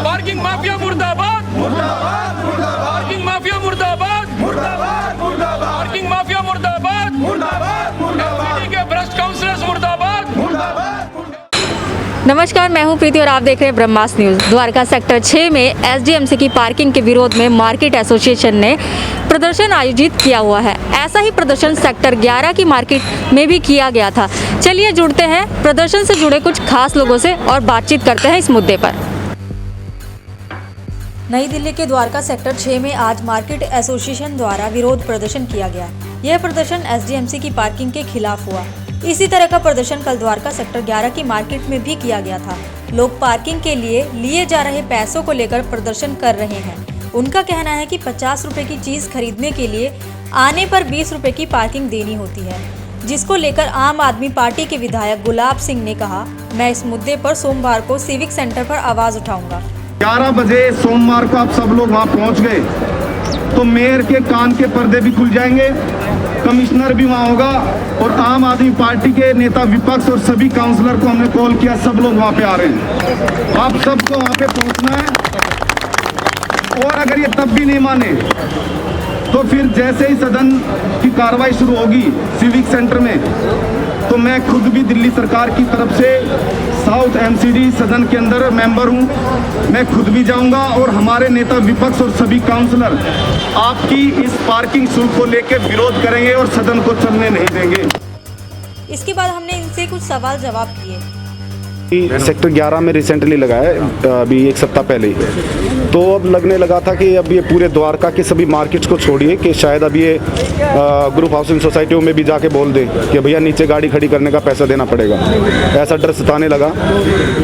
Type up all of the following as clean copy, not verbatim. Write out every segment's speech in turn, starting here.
Parking mafia मुर्दाबाद, मुर्दाबाद, मुर्दाबाद। पार्किंग माफिया मुर्दाबाद, मुर्दाबाद, मुर्दाबाद। पार्किंग माफिया मुर्दाबाद, मुर्दाबाद, मुर्दाबाद। एमसीडी के भ्रष्ट काउंसलर्स मुर्दाबाद, मुर्दाबाद। नमस्कार, मैं हूं प्रीति और आप देख रहे हैं ब्रह्मास्त्र न्यूज़। द्वारका सेक्टर 6 में एसडीएमसी की पार्किंग के विरोध में मार्केट एसोसिएशन ने प्रदर्शन आयोजित किया हुआ है। ऐसा ही प्रदर्शन सेक्टर 11 की मार्केट में भी किया गया था। चलिए जुड़ते हैं प्रदर्शन से जुड़े कुछ खास लोगों से और बातचीत करते हैं इस मुद्दे पर। नई दिल्ली के द्वारका सेक्टर 6 में आज मार्केट एसोसिएशन द्वारा विरोध प्रदर्शन किया गया। यह प्रदर्शन एसडीएमसी की पार्किंग के खिलाफ हुआ। इसी तरह का प्रदर्शन कल द्वारका सेक्टर 11 की मार्केट में भी किया गया था। लोग पार्किंग के लिए जा रहे पैसों को लेकर प्रदर्शन कर रहे हैं। उनका कहना है कि 50 रुपए की चीज़ खरीदने के लिए आने पर 20 रुपए की पार्किंग देनी होती है, जिसको लेकर आम आदमी पार्टी के विधायक गुलाब सिंह ने कहा, मैं इस मुद्दे पर सोमवार को सिविक सेंटर पर आवाज़ उठाऊंगा। 11 बजे सोमवार को आप सब लोग वहाँ पहुँच गए तो मेयर के कान के पर्दे भी खुल जाएंगे, कमिश्नर भी वहाँ होगा और आम आदमी पार्टी के नेता विपक्ष और सभी काउंसलर को हमने कॉल किया, सब लोग वहाँ पे आ रहे हैं। आप सबको वहाँ पे पहुँचना है और अगर ये तब भी नहीं माने तो फिर जैसे ही सदन की कार्रवाई शुरू होगी सिविक सेंटर में, तो मैं खुद भी दिल्ली सरकार की तरफ से साउथ एमसीडी सदन के अंदर मेंबर हूं, मैं खुद भी जाऊंगा और हमारे नेता विपक्ष और सभी काउंसलर आपकी इस पार्किंग शुल्क को लेकर विरोध करेंगे और सदन को चलने नहीं देंगे। इसके बाद हमने इनसे कुछ सवाल जवाब किए। सेक्टर 11 में रिसेंटली लगाया अभी एक सप्ताह पहले ही, तो अब लगने लगा था कि अब ये पूरे द्वारका के सभी मार्केट्स को छोड़िए कि शायद अब ये ग्रुप हाउसिंग सोसाइटियों में भी जाके बोल दे कि भैया नीचे गाड़ी खड़ी करने का पैसा देना पड़ेगा, ऐसा डर सताने लगा।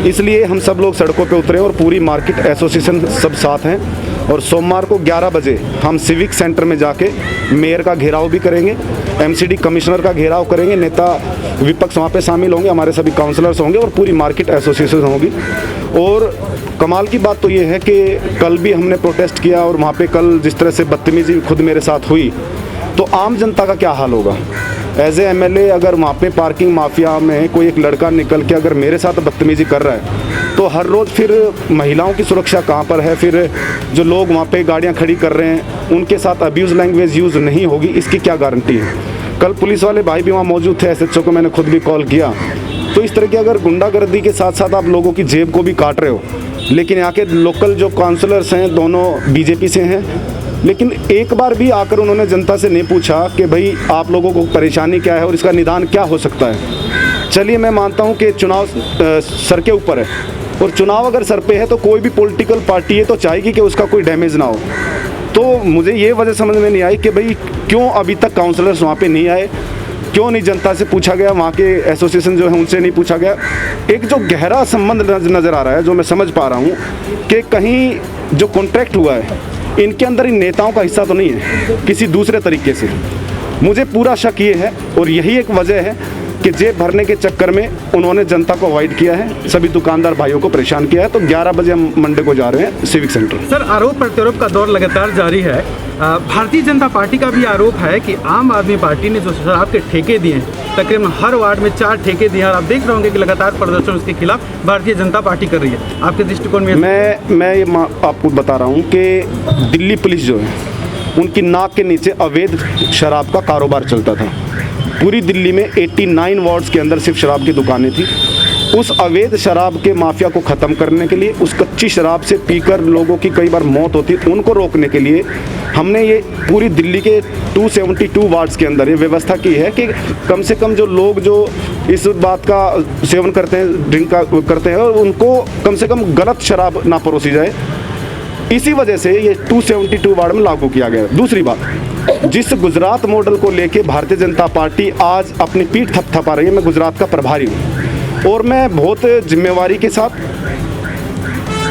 इसलिए हम सब लोग सड़कों पे उतरे और पूरी मार्केट एसोसिएशन सब साथ हैं और सोमवार को 11 बजे हम सिविक सेंटर में जाके मेयर का घेराव भी करेंगे, एमसीडी कमिश्नर का घेराव करेंगे, नेता विपक्ष वहाँ पे शामिल होंगे, हमारे सभी काउंसलर्स होंगे और पूरी मार्केट एसोसिएशन होगी। और कमाल की बात तो ये है कि कल भी हमने प्रोटेस्ट किया और वहाँ पे कल जिस तरह से बदतमीजी खुद मेरे साथ हुई, तो आम जनता का क्या हाल होगा। एज ए एमएलए अगर वहाँ पे पार्किंग माफिया में कोई एक लड़का निकल के अगर मेरे साथ बदतमीजी कर रहा है तो हर रोज़ फिर महिलाओं की सुरक्षा कहाँ पर है, फिर जो लोग वहाँ पे गाड़ियाँ खड़ी कर रहे हैं उनके साथ अब्यूज़ लैंग्वेज यूज़ नहीं होगी, इसकी क्या गारंटी है। कल पुलिस वाले भाई भी वहाँ मौजूद थे, एसएचओ को मैंने खुद भी कॉल किया। तो इस तरह की अगर गुंडागर्दी के साथ साथ आप लोगों की जेब को भी काट रहे हो, लेकिन यहाँ के लोकल जो काउंसलर्स हैं दोनों बीजेपी से हैं, लेकिन एक बार भी आकर उन्होंने जनता से नहीं पूछा कि भाई आप लोगों को परेशानी क्या है और इसका निदान क्या हो सकता है। चलिए मैं मानता हूँ कि चुनाव सर के ऊपर है और चुनाव अगर सर पे है तो कोई भी पॉलिटिकल पार्टी है तो चाहेगी कि उसका कोई डैमेज ना हो। तो मुझे ये वजह समझ में नहीं आई कि भाई क्यों अभी तक काउंसलर्स वहाँ पे नहीं आए, क्यों नहीं जनता से पूछा गया, वहाँ के एसोसिएशन जो है उनसे नहीं पूछा गया। एक जो गहरा संबंध नज़र आ रहा है, जो मैं समझ पा रहा हूँ कि कहीं जो कॉन्ट्रैक्ट हुआ है इनके अंदर इन नेताओं का हिस्सा तो नहीं है, किसी दूसरे तरीके से। मुझे पूरा शक ये है और यही एक वजह है कि जेब भरने के चक्कर में उन्होंने जनता को अवॉइड किया है, सभी दुकानदार भाइयों को परेशान किया है। तो 11 बजे हम मंडे को जा रहे हैं सिविक सेंटर। सर, आरोप प्रत्यारोप का दौर लगातार जारी है। भारतीय जनता पार्टी का भी आरोप है कि आम आदमी पार्टी ने जो शराब के ठेके दिए हैं, तकरीबन हर वार्ड में 4 ठेके दिए हैं और आप देख रहे होंगे कि लगातार प्रदर्शन उसके खिलाफ भारतीय जनता पार्टी कर रही है। आपके दृष्टिकोण में मैं आपको बता रहा हूँ कि दिल्ली पुलिस जो है उनकी नाक के नीचे अवैध शराब का कारोबार चलता था। पूरी दिल्ली में 89 वार्ड्स के अंदर सिर्फ शराब की दुकानें थी। उस अवैध शराब के माफिया को ख़त्म करने के लिए, उस कच्ची शराब से पीकर लोगों की कई बार मौत होती, उनको रोकने के लिए हमने ये पूरी दिल्ली के 272 वार्ड्स के अंदर ये व्यवस्था की है कि कम से कम जो लोग जो इस बात का सेवन करते हैं, ड्रिंक करते हैं, और उनको कम से कम गलत शराब ना परोसी जाए। इसी वजह से ये 272 वार्ड में लागू किया गया। दूसरी बात, जिस गुजरात मॉडल को लेके भारतीय जनता पार्टी आज अपनी पीठ थपथपा रही है, मैं गुजरात का प्रभारी हूँ और मैं बहुत जिम्मेवारी के साथ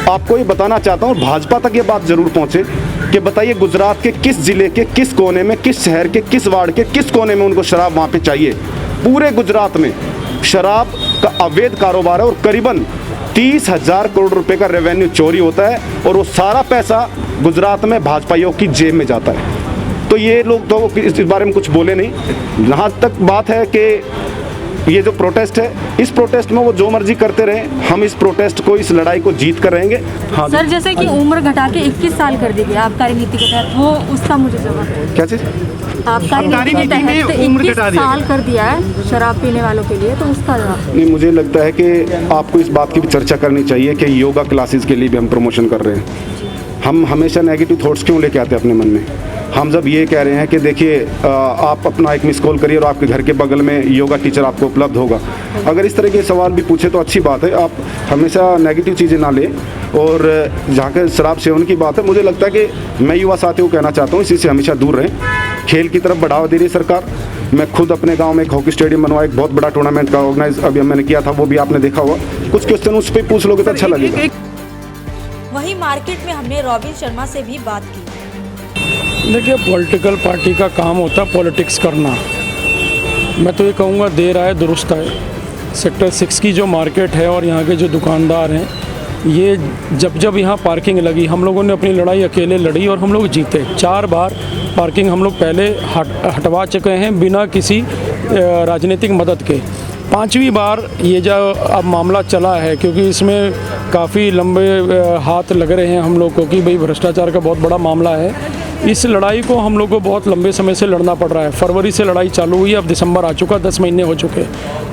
आपको ये बताना चाहता हूँ, भाजपा तक ये बात जरूर पहुँचे कि बताइए गुजरात के किस जिले के किस कोने में, किस शहर के किस वार्ड के किस कोने में उनको शराब वहाँ पे चाहिए। पूरे गुजरात में शराब का अवैध कारोबार है और करीबन 30,000 करोड़ रुपए का रेवेन्यू चोरी होता है और वो सारा पैसा गुजरात में भाजपाइयों की जेब में जाता है। तो ये लोग तो इस बारे में कुछ बोले नहीं। जहाँ तक बात है कि ये जो प्रोटेस्ट है, इस प्रोटेस्ट में वो जो मर्जी करते रहे, हम इस प्रोटेस्ट को, इस लड़ाई को जीत कर रहेंगे। हाँ सर, जैसे कि उम्र घटा के 21 साल कर दी गई आबकारी नीति के तहत, वो उसका मुझे जवाब है। क्या चीज़? आबकारी नीति के तहत 21 साल कर दिया है शराब पीने वालों के लिए, तो उसका जवाब। नहीं, मुझे लगता है कि आपको इस बात की भी चर्चा करनी चाहिए कि योगा क्लासेस के लिए भी हम प्रमोशन कर रहे हैं। हम हमेशा नेगेटिव थॉट्स क्यों लेके आते हैं अपने मन में? हम जब ये कह रहे हैं कि देखिए आप अपना एक मिस कॉल करिए और आपके घर के बगल में योगा टीचर आपको उपलब्ध होगा। अगर इस तरह के सवाल भी पूछे तो अच्छी बात है। आप हमेशा नेगेटिव चीज़ें ना लें। और जहाँ के शराब सेवन की बात है, मुझे लगता है कि मैं युवा साथियों को कहना चाहता हूँ इसी से हमेशा दूर रहें। खेल की तरफ बढ़ावा दे रही है सरकार। मैं खुद अपने गांव में एक हॉकी स्टेडियम बनवाया, एक बहुत बड़ा टूर्नामेंट का ऑर्गेनाइज अभी मैंने किया था, वो भी आपने देखा हुआ। कुछ क्वेश्चन उस पर पूछ लोगे तो अच्छा लगेगा। वहीं मार्केट में हमने रॉबिन शर्मा से भी बात की। देखिए, पॉलिटिकल पार्टी का काम होता है पॉलिटिक्स करना। मैं तो ये कहूँगा देर आए दुरुस्त आए। सेक्टर 6 की जो मार्केट है और यहाँ के जो दुकानदार हैं, ये जब यहाँ पार्किंग लगी, हम लोगों ने अपनी लड़ाई अकेले लड़ी और हम लोग जीते। 4 बार पार्किंग हम लोग पहले हटवा चुके हैं बिना किसी राजनीतिक मदद के। 5वीं बार ये जो अब मामला चला है, क्योंकि इसमें काफ़ी लंबे हाथ लग रहे हैं हम लोग को कि भाई भ्रष्टाचार का बहुत बड़ा मामला है। इस लड़ाई को हम लोग को बहुत लंबे समय से लड़ना पड़ रहा है। फरवरी से लड़ाई चालू हुई, अब दिसंबर आ चुका, 10 महीने हो चुके।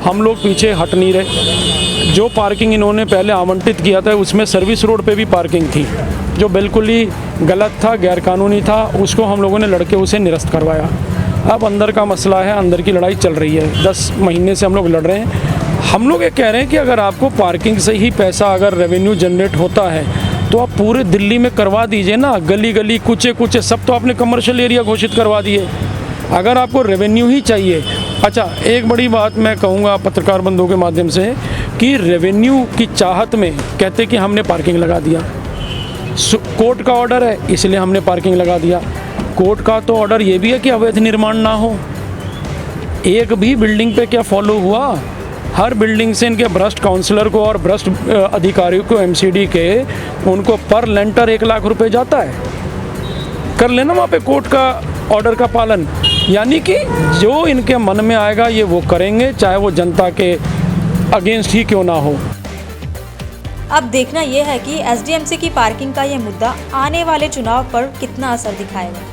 हम लोग पीछे हट नहीं रहे। जो पार्किंग इन्होंने पहले आवंटित किया था, उसमें सर्विस रोड पे भी पार्किंग थी जो बिल्कुल ही गलत था, गैरकानूनी था। उसको हम लोगों ने लड़के उसे निरस्त करवाया। अब अंदर का मसला है, अंदर की लड़ाई चल रही है। 10 महीने से हम लोग लड़ रहे हैं। हम लोग ये कह रहे हैं कि अगर आपको पार्किंग से ही पैसा, अगर रेवेन्यू जनरेट होता है, तो आप पूरे दिल्ली में करवा दीजिए ना। गली गली, कूचे कूचे, सब तो आपने कमर्शियल एरिया घोषित करवा दिए। अगर आपको रेवेन्यू ही चाहिए। अच्छा, एक बड़ी बात मैं कहूँगा पत्रकार बंधुओं के माध्यम से कि रेवेन्यू की चाहत में कहते कि हमने पार्किंग लगा दिया। कोर्ट का ऑर्डर है इसलिए हमने पार्किंग लगा दिया। कोर्ट का तो ऑर्डर ये भी है कि अवैध निर्माण ना हो। एक भी बिल्डिंग पे क्या फॉलो हुआ? हर बिल्डिंग से इनके भ्रष्ट काउंसलर को और भ्रष्ट अधिकारियों को, एमसीडी के, उनको पर लेंटर 1 लाख रुपए जाता है। कर लेना वहाँ पे कोर्ट का ऑर्डर का पालन। यानी कि जो इनके मन में आएगा ये वो करेंगे, चाहे वो जनता के अगेंस्ट ही क्यों ना हो। अब देखना यह है कि एसडीएमसी की पार्किंग का यह मुद्दा आने वाले चुनाव पर कितना असर दिखाएगा।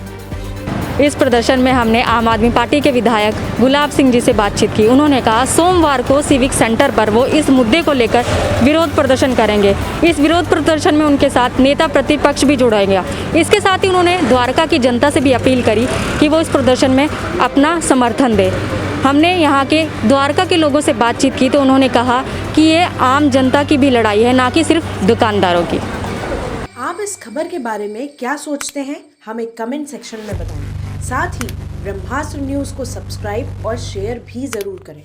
इस प्रदर्शन में हमने आम आदमी पार्टी के विधायक गुलाब सिंह जी से बातचीत की। उन्होंने कहा सोमवार को सिविक सेंटर पर वो इस मुद्दे को लेकर विरोध प्रदर्शन करेंगे। इस विरोध प्रदर्शन में उनके साथ नेता प्रतिपक्ष भी जुड़ेंगे। इसके साथ ही उन्होंने द्वारका की जनता से भी अपील करी कि वो इस प्रदर्शन में अपना समर्थन दे। हमने यहाँ के द्वारका के लोगों से बातचीत की तो उन्होंने कहा कि ये आम जनता की भी लड़ाई है, ना कि सिर्फ दुकानदारों की। आप इस खबर के बारे में क्या सोचते हैं, हमें कमेंट सेक्शन में बताएं। साथ ही ब्रह्मास्त्र न्यूज़ को सब्सक्राइब और शेयर भी ज़रूर करें।